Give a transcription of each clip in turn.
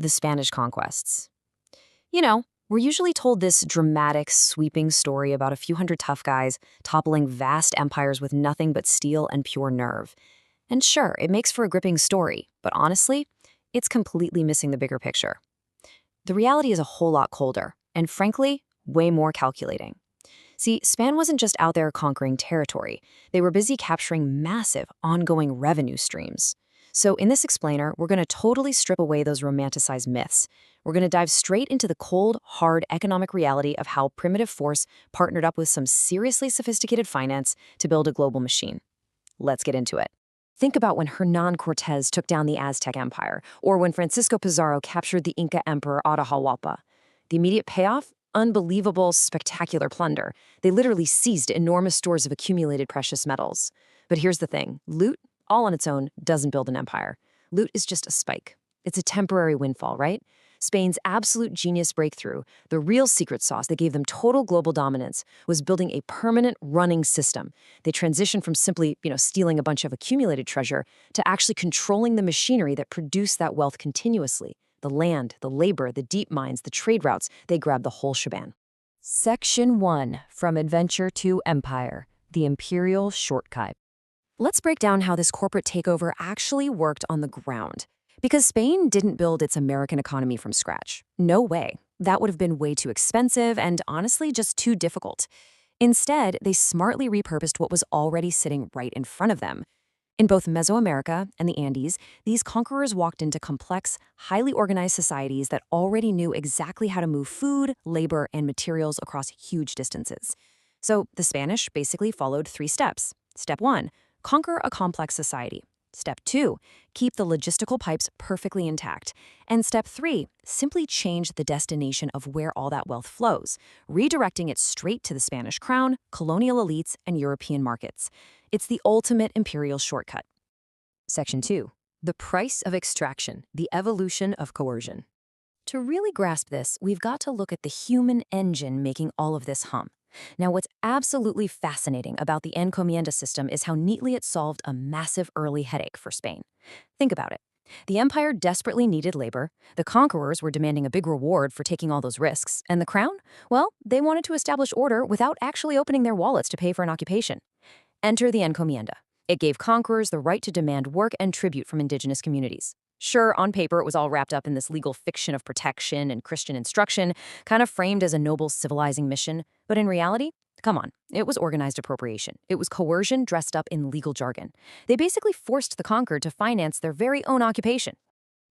the Spanish conquests. You know, we're usually told this dramatic, sweeping story about a few hundred tough guys toppling vast empires with nothing but steel and pure nerve. And sure, it makes for a gripping story, but honestly, it's completely missing the bigger picture. The reality is a whole lot colder, and frankly, way more calculating. See, Spain wasn't just out there conquering territory. They were busy capturing massive, ongoing revenue streams. So in this explainer, we're going to totally strip away those romanticized myths. We're going to dive straight into the cold, hard economic reality of how primitive force partnered up with some seriously sophisticated finance to build a global machine. Let's get into it. Think about when Hernán Cortés took down the Aztec Empire, or when Francisco Pizarro captured the Inca Emperor Atahualpa. The immediate payoff? Unbelievable, spectacular plunder. They literally seized enormous stores of accumulated precious metals. But here's the thing. Loot, all on its own, doesn't build an empire. Loot is just a spike. It's a temporary windfall, right? Spain's absolute genius breakthrough, the real secret sauce that gave them total global dominance, was building a permanent running system. They transitioned from simply, stealing a bunch of accumulated treasure to actually controlling the machinery that produced that wealth continuously. The land, the labor, the deep mines, the trade routes, they grabbed the whole shebang. Section 1, From Adventure to Empire, the Imperial Shortcut. Let's break down how this corporate takeover actually worked on the ground. Because Spain didn't build its American economy from scratch. No way. That would have been way too expensive and honestly just too difficult. Instead, they smartly repurposed what was already sitting right in front of them. In both Mesoamerica and the Andes, these conquerors walked into complex, highly organized societies that already knew exactly how to move food, labor, and materials across huge distances. So the Spanish basically followed 3 steps. Step 1, conquer a complex society. Step 2, keep the logistical pipes perfectly intact. And step 3, simply change the destination of where all that wealth flows, redirecting it straight to the Spanish crown, colonial elites, and European markets. It's the ultimate imperial shortcut. Section 2, the price of extraction, the evolution of coercion. To really grasp this, we've got to look at the human engine making all of this hum. Now, what's absolutely fascinating about the encomienda system is how neatly it solved a massive early headache for Spain. Think about it. The empire desperately needed labor, the conquerors were demanding a big reward for taking all those risks, and the crown? Well, they wanted to establish order without actually opening their wallets to pay for an occupation. Enter the encomienda. It gave conquerors the right to demand work and tribute from indigenous communities. Sure, on paper, it was all wrapped up in this legal fiction of protection and Christian instruction, kind of framed as a noble civilizing mission. But in reality, come on, it was organized appropriation. It was coercion dressed up in legal jargon. They basically forced the conquered to finance their very own occupation.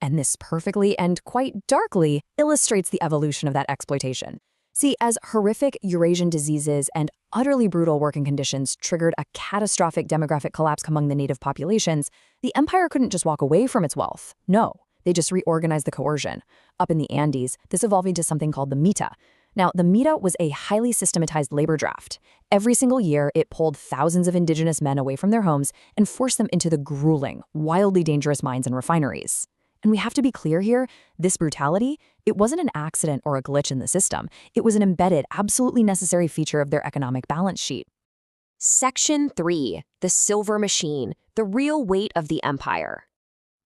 And this perfectly and quite darkly illustrates the evolution of that exploitation. See, as horrific Eurasian diseases and utterly brutal working conditions triggered a catastrophic demographic collapse among the native populations, the empire couldn't just walk away from its wealth. No, they just reorganized the coercion. Up in the Andes, this evolved into something called the mita. Now, the mita was a highly systematized labor draft. Every single year, it pulled thousands of indigenous men away from their homes and forced them into the grueling, wildly dangerous mines and refineries. And we have to be clear here, this brutality, it wasn't an accident or a glitch in the system. It was an embedded, absolutely necessary feature of their economic balance sheet. Section 3, the silver machine, the real weight of the empire.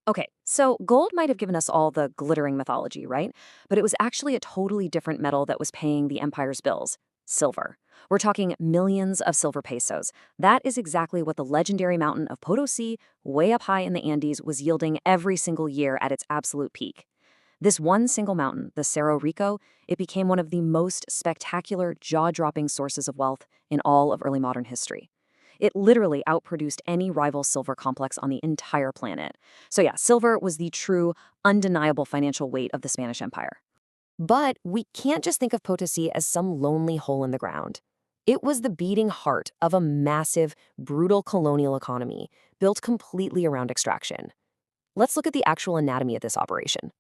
Okay, so gold might have given us all the glittering mythology, right? But it was actually a totally different metal that was paying the empire's bills. Silver. We're talking millions of silver pesos. That is exactly what the legendary mountain of Potosi, way up high in the Andes, was yielding every single year at its absolute peak. This one single mountain, the Cerro Rico, it became one of the most spectacular, jaw-dropping sources of wealth in all of early modern history. It literally outproduced any rival silver complex on the entire planet. So yeah, silver was the true, undeniable financial weight of the Spanish Empire. But we can't just think of Potosi as some lonely hole in the ground. It was the beating heart of a massive, brutal colonial economy built completely around extraction. Let's look at the actual anatomy of this operation.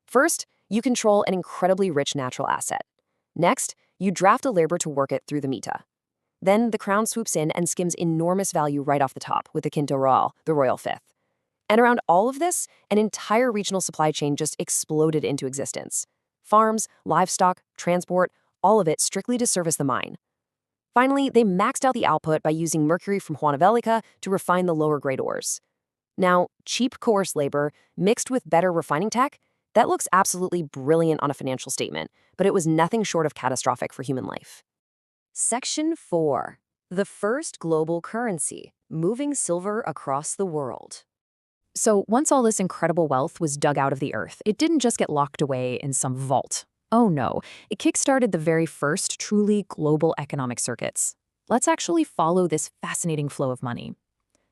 First, you control an incredibly rich natural asset. Next, you draft a labor to work it through the mita. Then the crown swoops in and skims enormous value right off the top with the quinto royal, the royal fifth. And around all of this, an entire regional supply chain just exploded into existence. Farms, livestock, transport, all of it strictly to service the mine. Finally, they maxed out the output by using mercury from Juanavelica to refine the lower-grade ores. Now, cheap coerced labor, mixed with better refining tech, That looks absolutely brilliant on a financial statement, but it was nothing short of catastrophic for human life. Section 4. The first global currency, moving silver across the world. So once all this incredible wealth was dug out of the earth, it didn't just get locked away in some vault. Oh no, it kickstarted the very first truly global economic circuits. Let's actually follow this fascinating flow of money.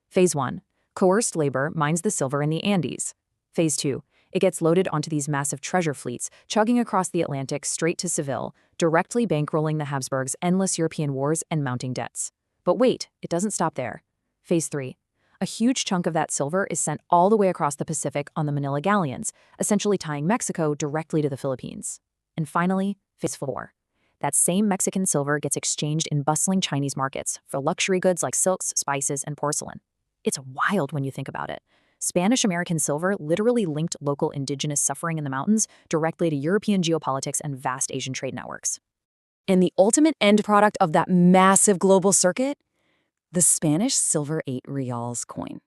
Phase 1. Coerced labor mines the silver in the Andes. Phase 2. It gets loaded onto these massive treasure fleets, chugging across the Atlantic straight to Seville, directly bankrolling the Habsburgs' endless European wars and mounting debts. But wait, it doesn't stop there. Phase 3. A huge chunk of that silver is sent all the way across the Pacific on the Manila galleons, essentially tying Mexico directly to the Philippines. And finally, Phase 4. That same Mexican silver gets exchanged in bustling Chinese markets for luxury goods like silks, spices, and porcelain. It's wild when you think about it. Spanish-American silver literally linked local indigenous suffering in the mountains directly to European geopolitics and vast Asian trade networks. And the ultimate end product of that massive global circuit? The Spanish silver 8 reals coin.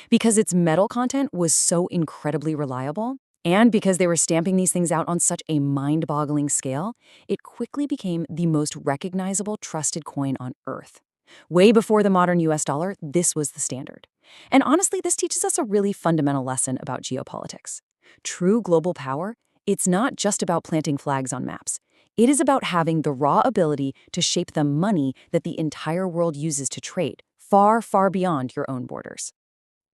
Because its metal content was so incredibly reliable, and because they were stamping these things out on such a mind-boggling scale, it quickly became the most recognizable trusted coin on Earth. Way before the modern US dollar, this was the standard. And honestly, this teaches us a really fundamental lesson about geopolitics. True global power, it's not just about planting flags on maps. It is about having the raw ability to shape the money that the entire world uses to trade, far, far beyond your own borders.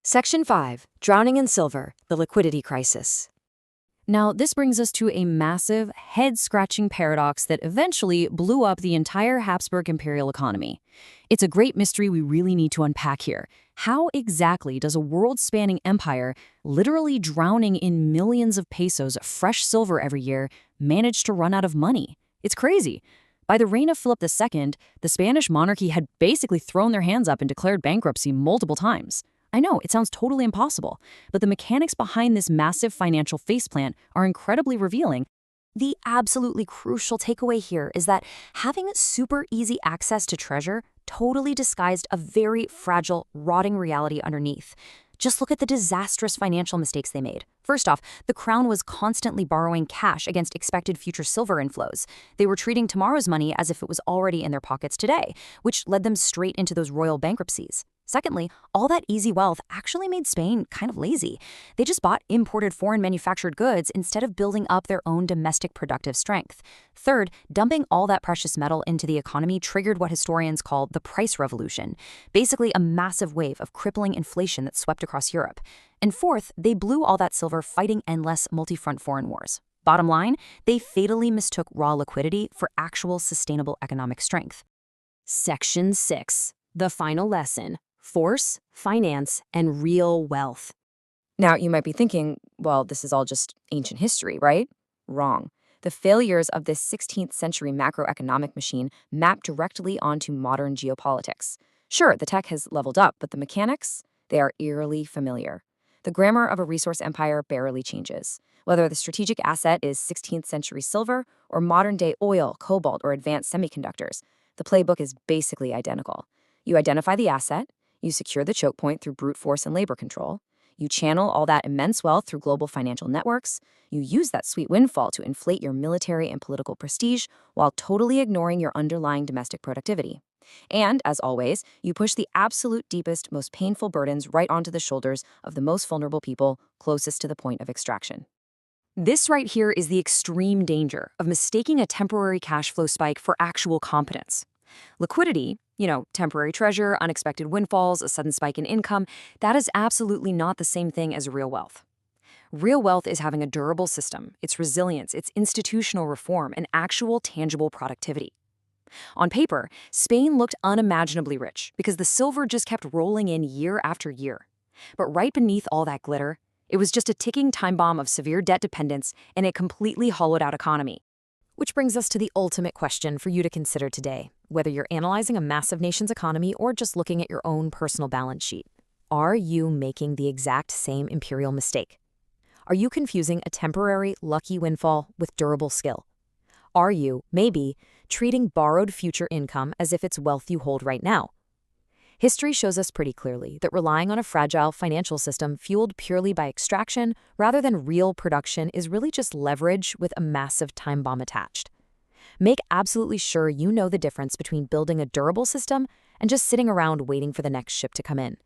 Section 5. Drowning in Silver, the Liquidity Crisis. Now, this brings us to a massive, head-scratching paradox that eventually blew up the entire Habsburg imperial economy. It's a great mystery we really need to unpack here. How exactly does a world-spanning empire, literally drowning in millions of pesos fresh silver every year, manage to run out of money? It's crazy. By the reign of Philip II, the Spanish monarchy had basically thrown their hands up and declared bankruptcy multiple times. I know, it sounds totally impossible, but the mechanics behind this massive financial faceplant are incredibly revealing. The absolutely crucial takeaway here is that having super easy access to treasure totally disguised a very fragile, rotting reality underneath. Just look at the disastrous financial mistakes they made. First off, the crown was constantly borrowing cash against expected future silver inflows. They were treating tomorrow's money as if it was already in their pockets today, which led them straight into those royal bankruptcies. Secondly, all that easy wealth actually made Spain kind of lazy. They just bought imported foreign manufactured goods instead of building up their own domestic productive strength. Third, dumping all that precious metal into the economy triggered what historians call the price revolution, basically a massive wave of crippling inflation that swept across Europe. And fourth, they blew all that silver fighting endless multi-front foreign wars. Bottom line, they fatally mistook raw liquidity for actual sustainable economic strength. Section 6. The final lesson. Force, finance, and real wealth. Now, you might be thinking, well, this is all just ancient history, right? Wrong. The failures of this 16th century macroeconomic machine map directly onto modern geopolitics. Sure, the tech has leveled up, but the mechanics, they are eerily familiar. The grammar of a resource empire barely changes. Whether the strategic asset is 16th century silver or modern-day oil, cobalt, or advanced semiconductors, the playbook is basically identical. You identify the asset, you secure the choke point through brute force and labor control. You channel all that immense wealth through global financial networks. You use that sweet windfall to inflate your military and political prestige while totally ignoring your underlying domestic productivity. And, as always, you push the absolute deepest, most painful burdens right onto the shoulders of the most vulnerable people closest to the point of extraction. This right here is the extreme danger of mistaking a temporary cash flow spike for actual competence. Liquidity, temporary treasure, unexpected windfalls, a sudden spike in income, that is absolutely not the same thing as real wealth. Real wealth is having a durable system, its resilience, its institutional reform, and actual tangible productivity. On paper, Spain looked unimaginably rich because the silver just kept rolling in year after year. But right beneath all that glitter, it was just a ticking time bomb of severe debt dependence and a completely hollowed out economy. Which brings us to the ultimate question for you to consider today, whether you're analyzing a massive nation's economy or just looking at your own personal balance sheet. Are you making the exact same imperial mistake? Are you confusing a temporary, lucky windfall with durable skill? Are you, maybe, treating borrowed future income as if it's wealth you hold right now? History shows us pretty clearly that relying on a fragile financial system fueled purely by extraction rather than real production is really just leverage with a massive time bomb attached. Make absolutely sure you know the difference between building a durable system and just sitting around waiting for the next ship to come in.